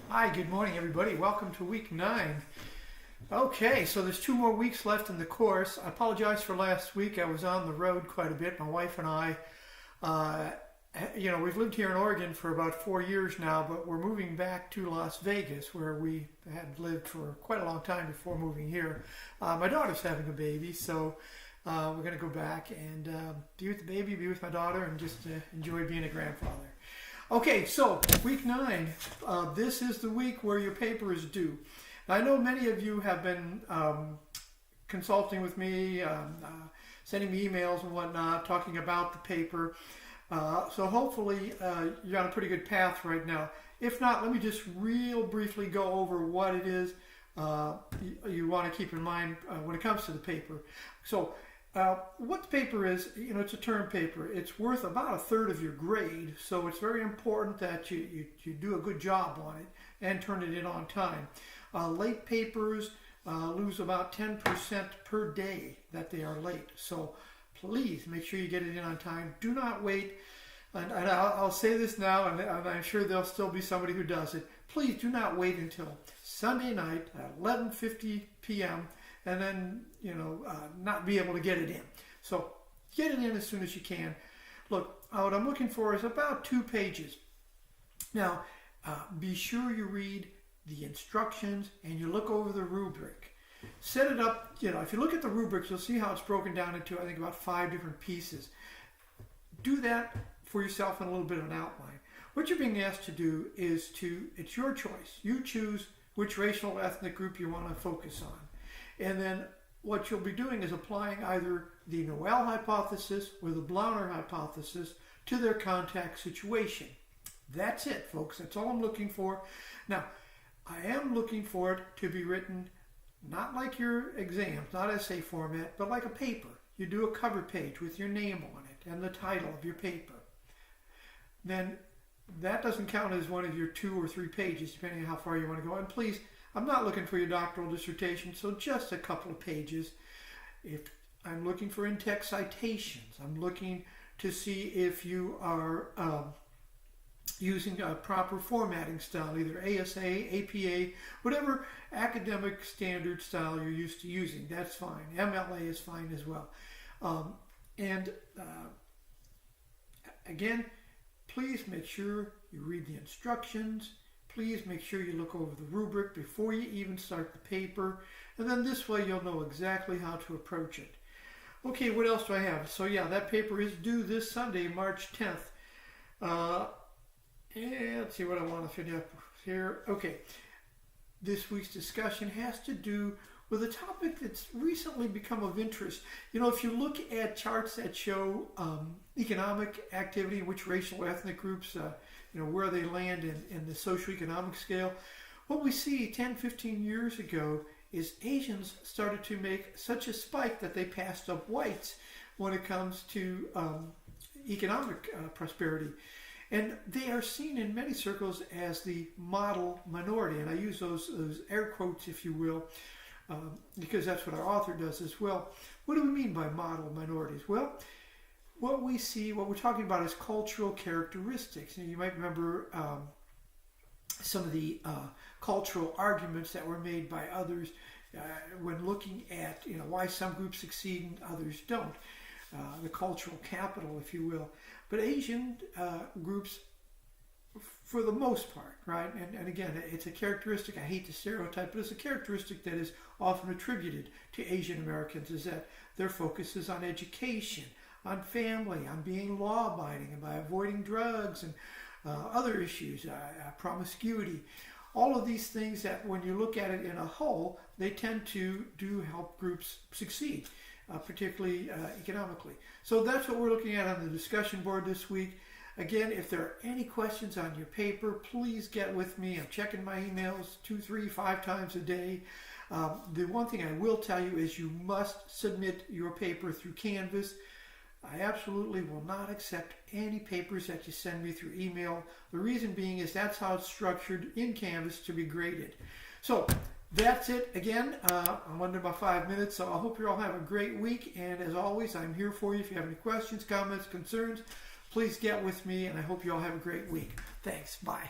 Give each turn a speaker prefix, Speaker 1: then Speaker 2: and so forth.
Speaker 1: Hi, good morning everybody. Welcome to week 9. Okay, so there's 2 more weeks left in the course. I apologize for last week. I was on the road quite a bit. My wife and I, we've lived here in Oregon for about 4 years now, but we're moving back to Las Vegas where we had lived for quite a long time before moving here. My daughter's having a baby, so we're going to go back and be with the baby, be with my daughter, and just enjoy being a grandfather. Okay, so week 9, this is the week where your paper is due. Now, I know many of you have been consulting with me, sending me emails and whatnot, talking about the paper. So hopefully you're on a pretty good path right now. If not, let me just real briefly go over what it is you want to keep in mind when it comes to the paper. So what the paper is, it's a term paper. It's worth about 1/3 of your grade, so it's very important that you do a good job on it and turn it in on time. Late papers lose about 10% per day that they are late, so please make sure you get it in on time. Do not wait, and I'll say this now, and I'm sure there'll still be somebody who does it. Please do not wait until Sunday night at 11:50 p.m. and then, not be able to get it in. So get it in as soon as you can. Look, what I'm looking for is about 2 pages. Now, be sure you read the instructions and you look over the rubric. Set it up, if you look at the rubrics, you'll see how it's broken down into, I think, about 5 different pieces. Do that for yourself in a little bit of an outline. What you're being asked to do is it's your choice. You choose which racial or ethnic group you want to focus on. And then what you'll be doing is applying either the Noel hypothesis or the Blauner hypothesis to their contact situation. That's it, folks. That's all I'm looking for. Now, I am looking for it to be written not like your exams, not essay format, but like a paper. You do a cover page with your name on it and the title of your paper. Then that doesn't count as one of your 2 or 3 pages, depending on how far you want to go. And please, I'm not looking for your doctoral dissertation, so just a couple of pages. If I'm looking for in-text citations, I'm looking to see if you are using a proper formatting style, either ASA, APA, whatever academic standard style you're used to using. That's fine. MLA is fine as well. Again, please make sure you read the instructions. Please make sure you look over the rubric before you even start the paper. And then this way you'll know exactly how to approach it. Okay, what else do I have? So yeah, that paper is due this Sunday, March 10th. And let's see what I want to finish up here. Okay, this week's discussion has to do with a topic that's recently become of interest. If you look at charts that show economic activity, which racial or ethnic groups, where they land in the socioeconomic scale, what we see 10, 15 years ago is Asians started to make such a spike that they passed up whites when it comes to economic prosperity. And they are seen in many circles as the model minority. And I use those air quotes, if you will, because that's what our author does as well. What do we mean by model minorities? Well, what we're talking about is cultural characteristics. And you might remember some of the cultural arguments that were made by others when looking at why some groups succeed and others don't. The cultural capital, if you will. But Asian groups, for the most part, right? And again, it's a characteristic, I hate to stereotype, but it's a characteristic that is often attributed to Asian Americans, is that their focus is on education, on family, on being law-abiding, and by avoiding drugs and other issues, promiscuity. All of these things that when you look at it in a whole, they tend to help groups succeed, particularly economically. So that's what we're looking at on the discussion board this week. Again, if there are any questions on your paper, please get with me. I'm checking my emails 2, 3, 5 times a day. The one thing I will tell you is you must submit your paper through Canvas. I absolutely will not accept any papers that you send me through email. The reason being is that's how it's structured in Canvas to be graded. So that's it. Again, I'm under my 5 minutes, so I hope you all have a great week. And as always, I'm here for you. If you have any questions, comments, concerns, please get with me, and I hope you all have a great week. Thanks. Bye.